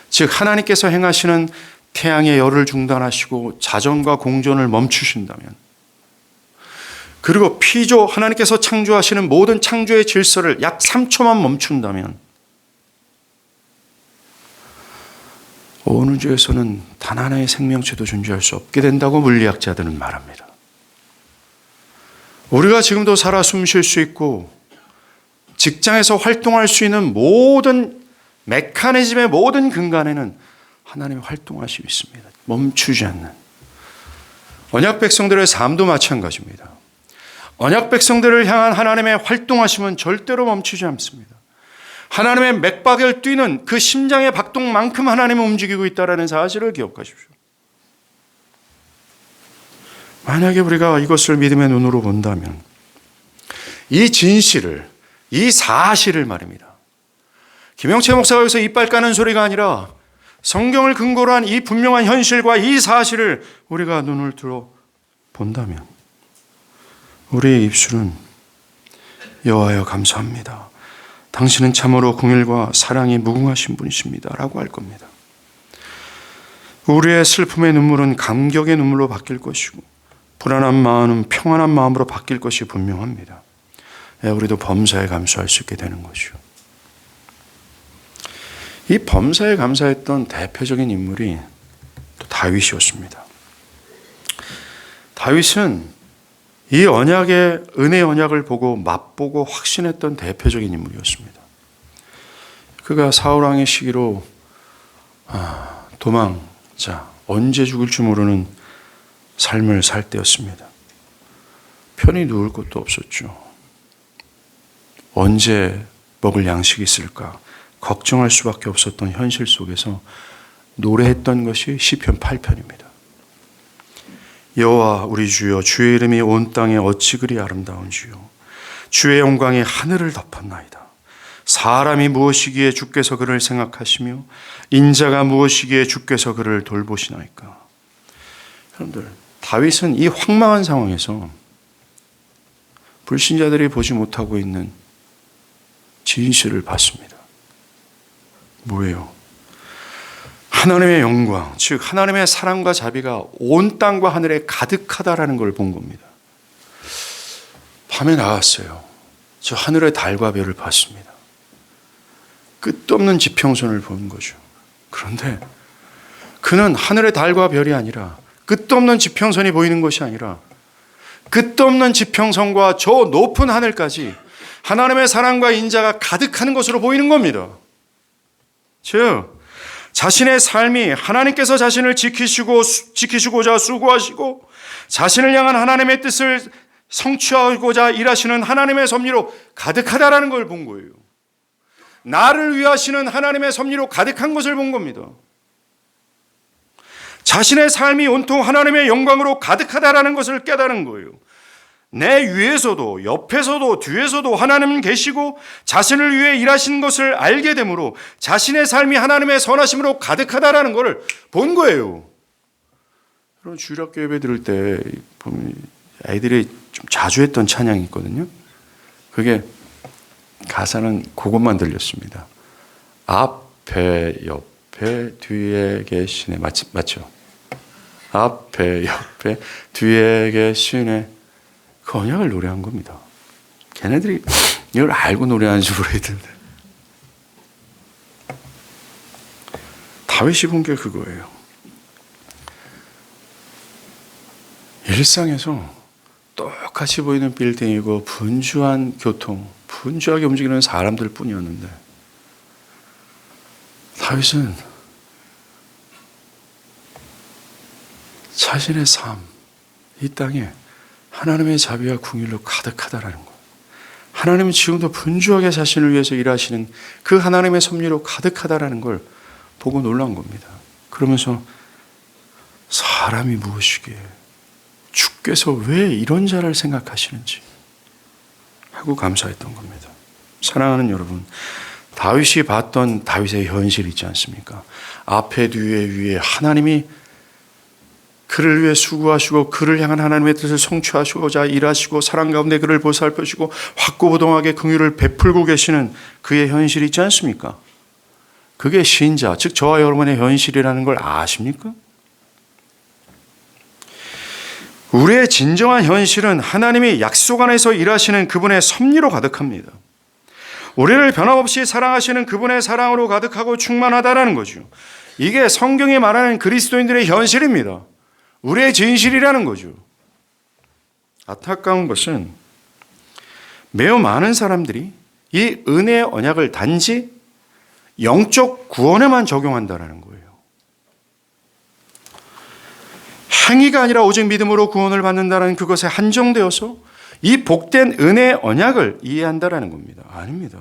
즉 하나님께서 행하시는 태양의 열을 중단하시고 자전과 공전을 멈추신다면, 그리고 피조 하나님께서 창조하시는 모든 창조의 질서를 약 3초만 멈춘다면 온 우주에서는 단 하나의 생명체도 존재할 수 없게 된다고 물리학자들은 말합니다. 우리가 지금도 살아 숨 쉴 수 있고 직장에서 활동할 수 있는 모든 메커니즘의 모든 근간에는 하나님의 활동하심이 있습니다. 멈추지 않는. 언약 백성들의 삶도 마찬가지입니다. 언약 백성들을 향한 하나님의 활동하심은 절대로 멈추지 않습니다. 하나님의 맥박을 뛰는 그 심장의 박동만큼 하나님은 움직이고 있다는 사실을 기억하십시오. 만약에 우리가 이것을 믿음의 눈으로 본다면 이 진실을, 이 사실을 말입니다. 김영채 목사가 여기서 이빨 까는 소리가 아니라 성경을 근거로 한 이 분명한 현실과 이 사실을 우리가 눈을 들어 본다면 우리의 입술은 여호와여 감사합니다. 당신은 참으로 긍휼과 사랑이 무궁하신 분이십니다. 라고 할 겁니다. 우리의 슬픔의 눈물은 감격의 눈물로 바뀔 것이고 불안한 마음은 평안한 마음으로 바뀔 것이 분명합니다. 우리도 범사에 감사할 수 있게 되는 것이요. 이 범사에 감사했던 대표적인 인물이 또 다윗이었습니다. 다윗은 이 언약의 은혜 언약을 보고 맛보고 확신했던 대표적인 인물이었습니다. 그가 사울왕의 시기로 도망자, 언제 죽을지 모르는 삶을 살 때였습니다. 편히 누울 곳도 없었죠. 언제 먹을 양식이 있을까 걱정할 수밖에 없었던 현실 속에서 노래했던 것이 시편 8편입니다. 여호와 우리 주여, 주의 이름이 온 땅에 어찌 그리 아름다운지요. 주의 영광이 하늘을 덮었나이다. 사람이 무엇이기에 주께서 그를 생각하시며 인자가 무엇이기에 주께서 그를 돌보시나이까. 여러분들, 다윗은 이 황망한 상황에서 불신자들이 보지 못하고 있는 진실을 봤습니다. 뭐예요? 하나님의 영광, 즉 하나님의 사랑과 자비가 온 땅과 하늘에 가득하다라는 걸 본 겁니다. 밤에 나갔어요. 저 하늘의 달과 별을 봤습니다. 끝도 없는 지평선을 본 거죠. 그런데 그는 하늘의 달과 별이 아니라 끝도 없는 지평선이 보이는 것이 아니라 끝도 없는 지평선과 저 높은 하늘까지 하나님의 사랑과 인자가 가득하는 것으로 보이는 겁니다. 즉 자신의 삶이 하나님께서 자신을 지키시고자 수고하시고 자신을 향한 하나님의 뜻을 성취하고자 일하시는 하나님의 섭리로 가득하다라는 걸 본 거예요. 나를 위하시는 하나님의 섭리로 가득한 것을 본 겁니다. 자신의 삶이 온통 하나님의 영광으로 가득하다라는 것을 깨달은 거예요. 내 위에서도 옆에서도 뒤에서도 하나님은 계시고 자신을 위해 일하신 것을 알게 되므로 자신의 삶이 하나님의 선하심으로 가득하다라는 것을 본 거예요. 여러분, 주일학교 예배 들을 때 보면 아이들이 좀 자주 했던 찬양이 있거든요. 그게 가사는 그것만 들렸습니다. 앞에 옆에 뒤에 계시네. 맞죠? 앞에 옆에 뒤에 계시네. 그 언약을 노래한 겁니다. 걔네들이 이걸 알고 노래하는지 모르겠는데. 다윗이 본 게 그거예요. 일상에서 똑같이 보이는 빌딩이고 분주한 교통, 분주하게 움직이는 사람들 뿐이었는데 다윗은 자신의 삶, 이 땅에 하나님의 자비와 긍휼로 가득하다라는 것. 하나님은 지금도 분주하게 자신을 위해서 일하시는 그 하나님의 섭리로 가득하다라는 걸 보고 놀란 겁니다. 그러면서 사람이 무엇이기에 주께서 왜 이런 자를 생각하시는지 하고 감사했던 겁니다. 사랑하는 여러분, 다윗이 봤던 다윗의 현실이 있지 않습니까? 앞에 뒤에 위에 하나님이 그를 위해 수고하시고 그를 향한 하나님의 뜻을 성취하시고자 일하시고 사랑 가운데 그를 보살펴시고 확고부동하게 긍휼을 베풀고 계시는 그의 현실이 있지 않습니까? 그게 신자, 즉 저와 여러분의 현실이라는 걸 아십니까? 우리의 진정한 현실은 하나님이 약속 안에서 일하시는 그분의 섭리로 가득합니다. 우리를 변함없이 사랑하시는 그분의 사랑으로 가득하고 충만하다라는 거죠. 이게 성경이 말하는 그리스도인들의 현실입니다. 우리의 진실이라는 거죠. 안타까운 것은 매우 많은 사람들이 이 은혜의 언약을 단지 영적 구원에만 적용한다는 거예요. 행위가 아니라 오직 믿음으로 구원을 받는다는 그것에 한정되어서 이 복된 은혜의 언약을 이해한다는 겁니다. 아닙니다.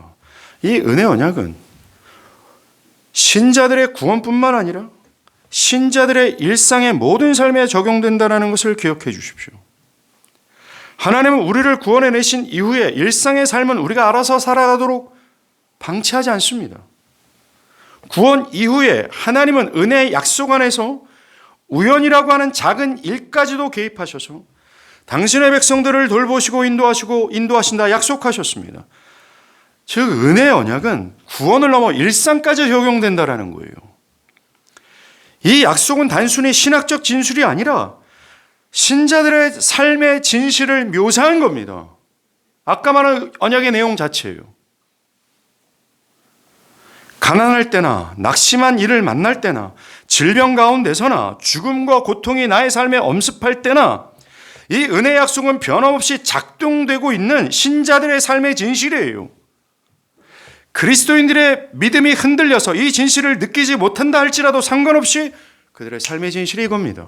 이 은혜의 언약은 신자들의 구원뿐만 아니라 신자들의 일상의 모든 삶에 적용된다는 것을 기억해 주십시오. 하나님은 우리를 구원해내신 이후에 일상의 삶은 우리가 알아서 살아가도록 방치하지 않습니다. 구원 이후에 하나님은 은혜의 약속 안에서 우연이라고 하는 작은 일까지도 개입하셔서 당신의 백성들을 돌보시고 인도하신다 약속하셨습니다. 즉 은혜의 언약은 구원을 넘어 일상까지 적용된다는 거예요. 이 약속은 단순히 신학적 진술이 아니라 신자들의 삶의 진실을 묘사한 겁니다. 아까 말한 언약의 내용 자체예요. 가난할 때나 낙심한 이를 만날 때나 질병 가운데서나 죽음과 고통이 나의 삶에 엄습할 때나 이 은혜의 약속은 변함없이 작동되고 있는 신자들의 삶의 진실이에요. 그리스도인들의 믿음이 흔들려서 이 진실을 느끼지 못한다 할지라도 상관없이 그들의 삶의 진실이 이겁니다.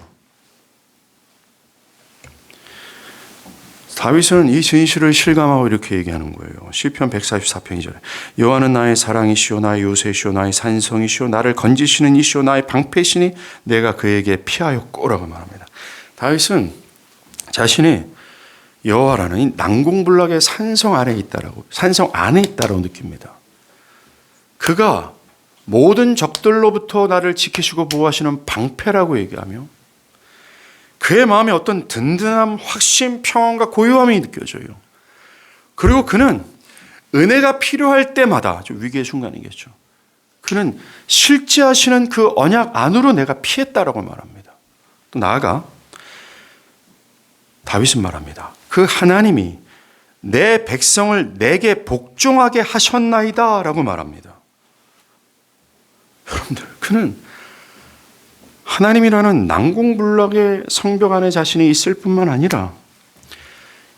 다윗은 이 진실을 실감하고 이렇게 얘기하는 거예요. 시편 144편 2절에 여호와는 나의 사랑이시오 나의 요새시오 나의 산성이시오 나를 건지시는 이시오 나의 방패시니 내가 그에게 피하였고라고 말합니다. 다윗은 자신이 여호와라는 이 난공불락의 산성 안에 있다라고 느낍니다. 그가 모든 적들로부터 나를 지키시고 보호하시는 방패라고 얘기하며 그의 마음에 어떤 든든함, 확신, 평안과 고요함이 느껴져요. 그리고 그는 은혜가 필요할 때마다, 좀 위기의 순간이겠죠. 그는 실제하시는 그 언약 안으로 내가 피했다라고 말합니다. 또 나아가 다윗은 말합니다. 그 하나님이 내 백성을 내게 복종하게 하셨나이다 라고 말합니다. 여러분들, 그는 하나님이라는 난공불락의 성벽 안에 자신이 있을 뿐만 아니라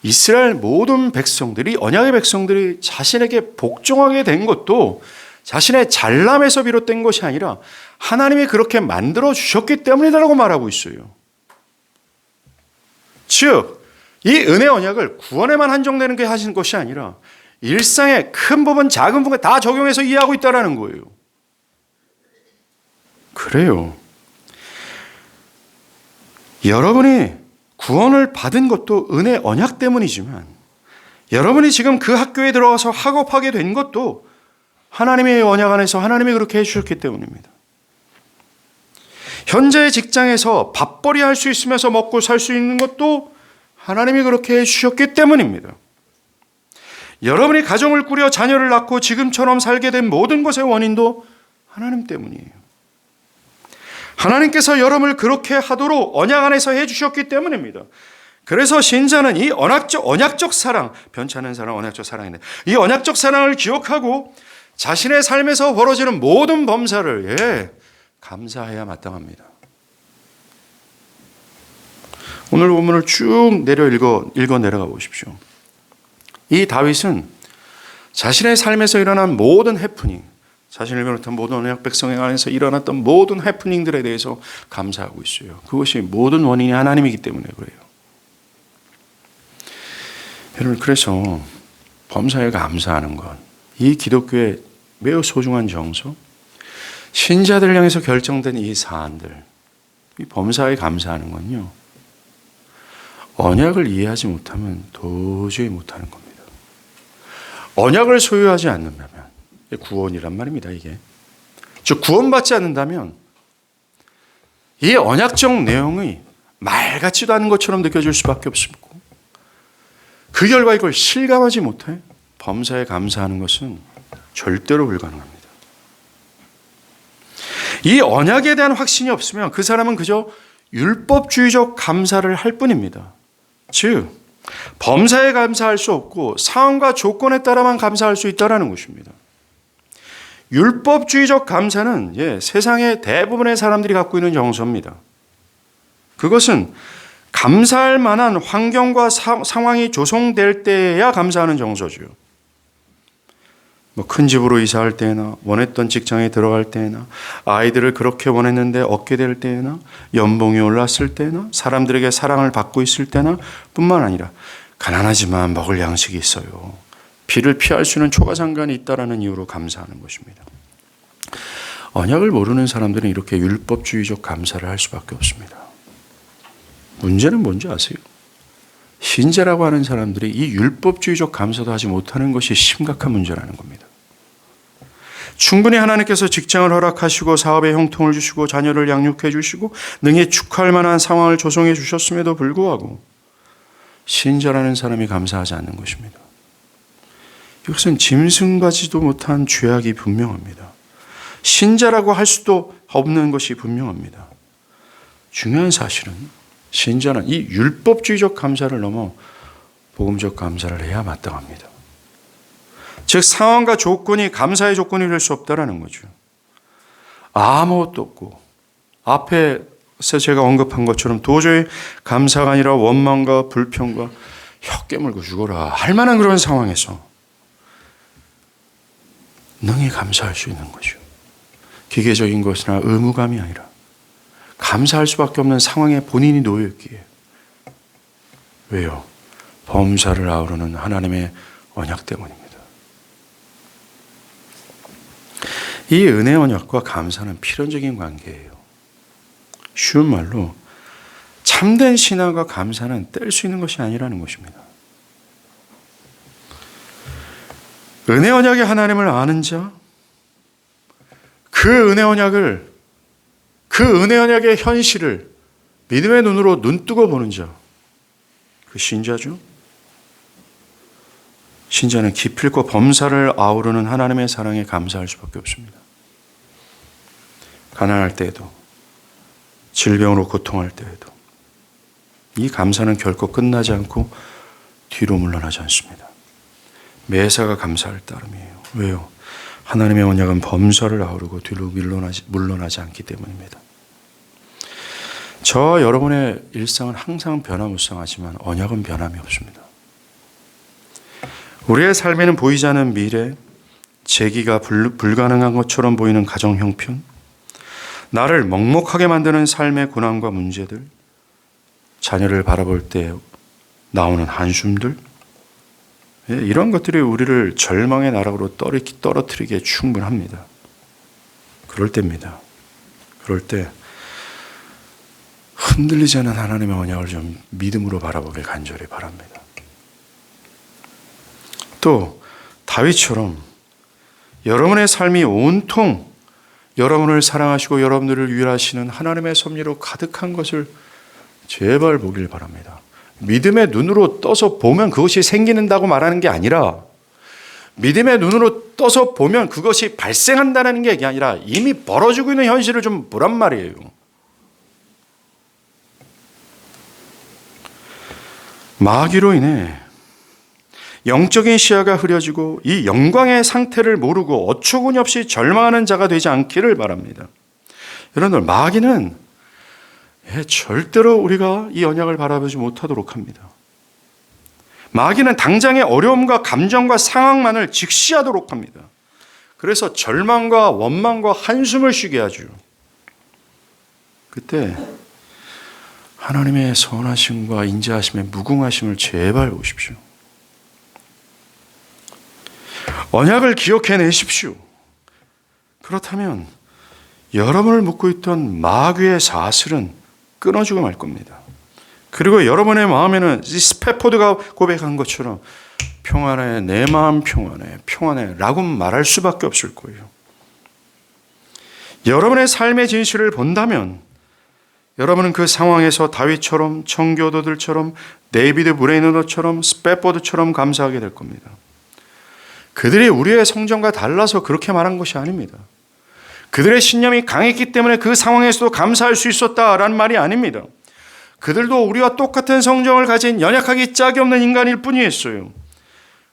이스라엘 모든 백성들이, 언약의 백성들이 자신에게 복종하게 된 것도 자신의 잘남에서 비롯된 것이 아니라 하나님이 그렇게 만들어 주셨기 때문이라고 말하고 있어요. 즉, 이 은혜 언약을 구원에만 한정되는 게 하신 것이 아니라 일상의 큰 부분, 작은 부분 다 적용해서 이해하고 있다는 거예요. 그래요. 여러분이 구원을 받은 것도 은혜 언약 때문이지만 여러분이 지금 그 학교에 들어가서 학업하게 된 것도 하나님의 언약 안에서 하나님이 그렇게 해주셨기 때문입니다. 현재의 직장에서 밥벌이 할 수 있으면서 먹고 살 수 있는 것도 하나님이 그렇게 해주셨기 때문입니다. 여러분이 가정을 꾸려 자녀를 낳고 지금처럼 살게 된 모든 것의 원인도 하나님 때문이에요. 하나님께서 여러분을 그렇게 하도록 언약 안에서 해주셨기 때문입니다. 그래서 신자는 이 언약적 사랑, 변치 않은 사랑, 언약적 사랑인데 이 언약적 사랑을 기억하고 자신의 삶에서 벌어지는 모든 범사를 감사해야 마땅합니다. 오늘 본문을 쭉 읽어 내려가 보십시오. 이 다윗은 자신의 삶에서 일어난 모든 해프닝, 자신을 비롯한 모든 언약 백성 안에서 일어났던 모든 해프닝들에 대해서 감사하고 있어요. 그것이 모든 원인이 하나님이기 때문에 그래요. 여러분, 그래서 범사에 감사하는 것, 이 기독교의 매우 소중한 정서, 신자들을 향해서 결정된 이 사안들, 이 범사에 감사하는 건요, 언약을 이해하지 못하면 도저히 못하는 겁니다. 언약을 소유하지 않는다면, 구원이란 말입니다, 이게. 즉, 구원받지 않는다면 이 언약적 내용이 말 같지도 않은 것처럼 느껴질 수밖에 없고 그 결과 이걸 실감하지 못해 범사에 감사하는 것은 절대로 불가능합니다. 이 언약에 대한 확신이 없으면 그 사람은 그저 율법주의적 감사를 할 뿐입니다. 즉, 범사에 감사할 수 없고 상황과 조건에 따라만 감사할 수 있다는 것입니다. 율법주의적 감사는 세상의 대부분의 사람들이 갖고 있는 정서입니다. 그것은 감사할 만한 환경과 상황이 조성될 때야 감사하는 정서죠. 큰 집으로 이사할 때나 원했던 직장에 들어갈 때나 아이들을 그렇게 원했는데 얻게 될 때나 연봉이 올랐을 때나 사람들에게 사랑을 받고 있을 때나 뿐만 아니라 가난하지만 먹을 양식이 있어요. 비를 피할 수 있는 초과상관이 있다라는 이유로 감사하는 것입니다. 언약을 모르는 사람들은 이렇게 율법주의적 감사를 할 수밖에 없습니다. 문제는 뭔지 아세요? 신자라고 하는 사람들이 이 율법주의적 감사도 하지 못하는 것이 심각한 문제라는 겁니다. 충분히 하나님께서 직장을 허락하시고 사업에 형통을 주시고 자녀를 양육해 주시고 능히 축하할 만한 상황을 조성해 주셨음에도 불구하고 신자라는 사람이 감사하지 않는 것입니다. 이것은 짐승까지도 못한 죄악이 분명합니다. 신자라고 할 수도 없는 것이 분명합니다. 중요한 사실은 신자는 이 율법주의적 감사를 넘어 복음적 감사를 해야 마땅합니다. 즉 상황과 조건이 감사의 조건이 될 수 없다라는 거죠. 아무것도 없고 앞에서 제가 언급한 것처럼 도저히 감사가 아니라 원망과 불평과 혀 깨물고 죽어라 할 만한 그런 상황에서 능히 감사할 수 있는 거죠. 기계적인 것이나 의무감이 아니라 감사할 수밖에 없는 상황에 본인이 놓여있기에. 왜요? 범사를 아우르는 하나님의 언약 때문입니다. 이 은혜 언약과 감사는 필연적인 관계예요. 쉬운 말로 참된 신앙과 감사는 뗄 수 있는 것이 아니라는 것입니다. 은혜 언약의 하나님을 아는 자, 그 은혜 언약의 현실을 믿음의 눈으로 눈뜨고 보는 자, 그 신자죠. 신자는 기필코 범사를 아우르는 하나님의 사랑에 감사할 수밖에 없습니다. 가난할 때에도, 질병으로 고통할 때에도 이 감사는 결코 끝나지 않고 뒤로 물러나지 않습니다. 매사가 감사할 따름이에요. 왜요? 하나님의 언약은 범사를 아우르고 뒤로 물러나지 않기 때문입니다. 저와 여러분의 일상은 항상 변화무쌍하지만 언약은 변함이 없습니다. 우리의 삶에는 보이지 않는 미래, 재기가 불가능한 것처럼 보이는 가정 형편, 나를 먹먹하게 만드는 삶의 고난과 문제들, 자녀를 바라볼 때 나오는 한숨들, 이런 것들이 우리를 절망의 나락으로 떨어뜨리기에 충분합니다. 그럴 때입니다. 그럴 때 흔들리지 않는 하나님의 언약을 좀 믿음으로 바라보길 간절히 바랍니다. 또 다윗처럼 여러분의 삶이 온통 여러분을 사랑하시고 여러분들을 위하시는 하나님의 섭리로 가득한 것을 제발 보길 바랍니다. 믿음의 눈으로 떠서 보면 그것이 생기는다고 말하는 게 아니라 믿음의 눈으로 떠서 보면 그것이 발생한다는 게 아니라 이미 벌어지고 있는 현실을 좀 보란 말이에요. 마귀로 인해 영적인 시야가 흐려지고 이 영광의 상태를 모르고 어처구니 없이 절망하는 자가 되지 않기를 바랍니다. 여러분들, 마귀는 절대로 우리가 이 언약을 바라보지 못하도록 합니다. 마귀는 당장의 어려움과 감정과 상황만을 직시하도록 합니다. 그래서 절망과 원망과 한숨을 쉬게 하죠. 그때 하나님의 선하심과 인자하심의 무궁하심을 제발 보십시오. 언약을 기억해내십시오. 그렇다면 여러분을 묶고 있던 마귀의 사슬은 끊어지고 말 겁니다. 그리고 여러분의 마음에는 이 스패포드가 고백한 것처럼 평안해, 내 마음 평안해 라고 말할 수밖에 없을 거예요. 여러분의 삶의 진실을 본다면 여러분은 그 상황에서 다윗처럼, 청교도들처럼, 데이비드 브레이너처럼, 스패포드처럼 감사하게 될 겁니다. 그들이 우리의 성정과 달라서 그렇게 말한 것이 아닙니다. 그들의 신념이 강했기 때문에 그 상황에서도 감사할 수 있었다라는 말이 아닙니다. 그들도 우리와 똑같은 성정을 가진 연약하기 짝이 없는 인간일 뿐이었어요.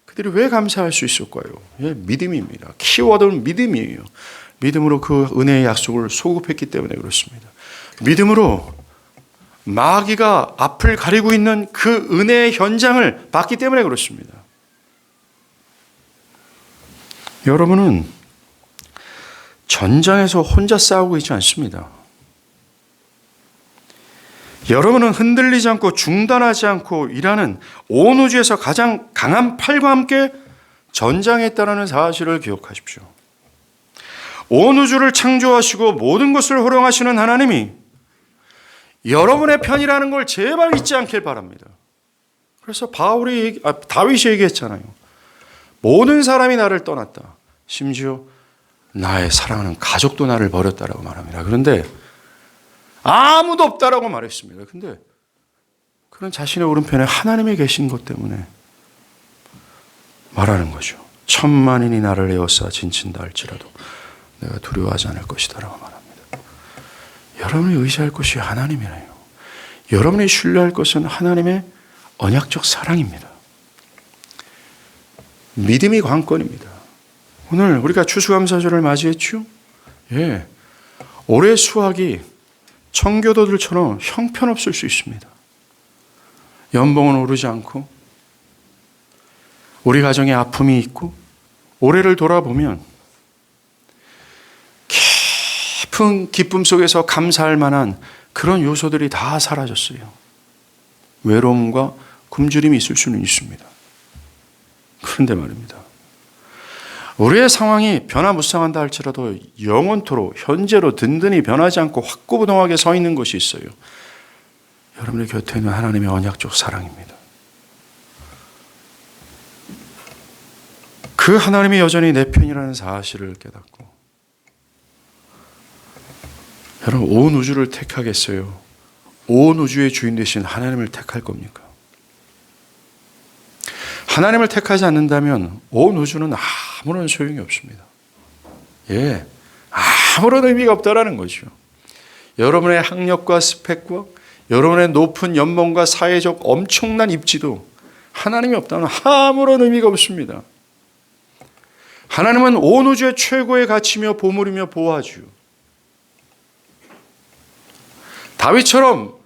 그들이 왜 감사할 수 있을까요? 믿음입니다. 키워드는 믿음이에요. 믿음으로 그 은혜의 약속을 소급했기 때문에 그렇습니다. 믿음으로 마귀가 앞을 가리고 있는 그 은혜의 현장을 봤기 때문에 그렇습니다. 여러분은 전장에서 혼자 싸우고 있지 않습니다. 여러분은 흔들리지 않고 중단하지 않고 일하는 온 우주에서 가장 강한 팔과 함께 전장에 있다는 사실을 기억하십시오. 온 우주를 창조하시고 모든 것을 호령하시는 하나님이 여러분의 편이라는 걸 제발 잊지 않길 바랍니다. 그래서 다윗이 얘기했잖아요. 모든 사람이 나를 떠났다. 심지어 나의 사랑하는 가족도 나를 버렸다라고 말합니다. 그런데 아무도 없다라고 말했습니다. 그런데 그런 자신의 오른편에 하나님이 계신 것 때문에 말하는 거죠. 천만인이 나를 에워싸 진친다 할지라도 내가 두려워하지 않을 것이다라고 말합니다. 여러분이 의지할 것이 하나님이래요. 여러분이 신뢰할 것은 하나님의 언약적 사랑입니다. 믿음이 관건입니다. 오늘 우리가 추수감사절을 맞이했죠? 예. 올해 수확이 청교도들처럼 형편없을 수 있습니다. 연봉은 오르지 않고 우리 가정에 아픔이 있고 올해를 돌아보면 깊은 기쁨 속에서 감사할 만한 그런 요소들이 다 사라졌어요. 외로움과 굶주림이 있을 수는 있습니다. 그런데 말입니다. 우리의 상황이 변화무쌍한다 할지라도 영원토록 현재로 든든히 변하지 않고 확고부동하게 서 있는 것이 있어요. 여러분의 곁에 있는 하나님의 언약적 사랑입니다. 그 하나님이 여전히 내 편이라는 사실을 깨닫고 여러분 온 우주를 택하겠어요? 온 우주의 주인 되신 하나님을 택할 겁니까? 하나님을 택하지 않는다면 온 우주는 아무런 소용이 없습니다. 예, 아무런 의미가 없다라는 거죠. 여러분의 학력과 스펙과 여러분의 높은 연봉과 사회적 엄청난 입지도 하나님이 없다면 아무런 의미가 없습니다. 하나님은 온 우주의 최고의 가치며 보물이며 보호하죠. 다윗처럼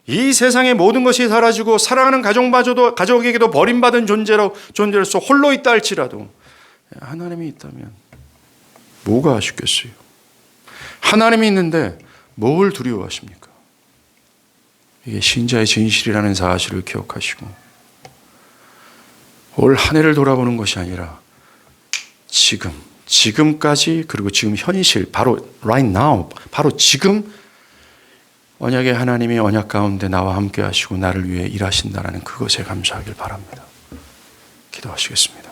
이 세상의 모든 것이 사라지고 사랑하는 가족에게도 버림받은 존재로서 홀로 있다 할지라도 하나님이 있다면 뭐가 아쉽겠어요? 하나님이 있는데 뭘 두려워하십니까? 이게 신자의 진실이라는 사실을 기억하시고 올 한 해를 돌아보는 것이 아니라 지금까지 그리고 지금 현실 바로 right now 바로 지금 언약의 하나님이 언약 가운데 나와 함께 하시고 나를 위해 일하신다는 그것에 감사하길 바랍니다. 기도하시겠습니다.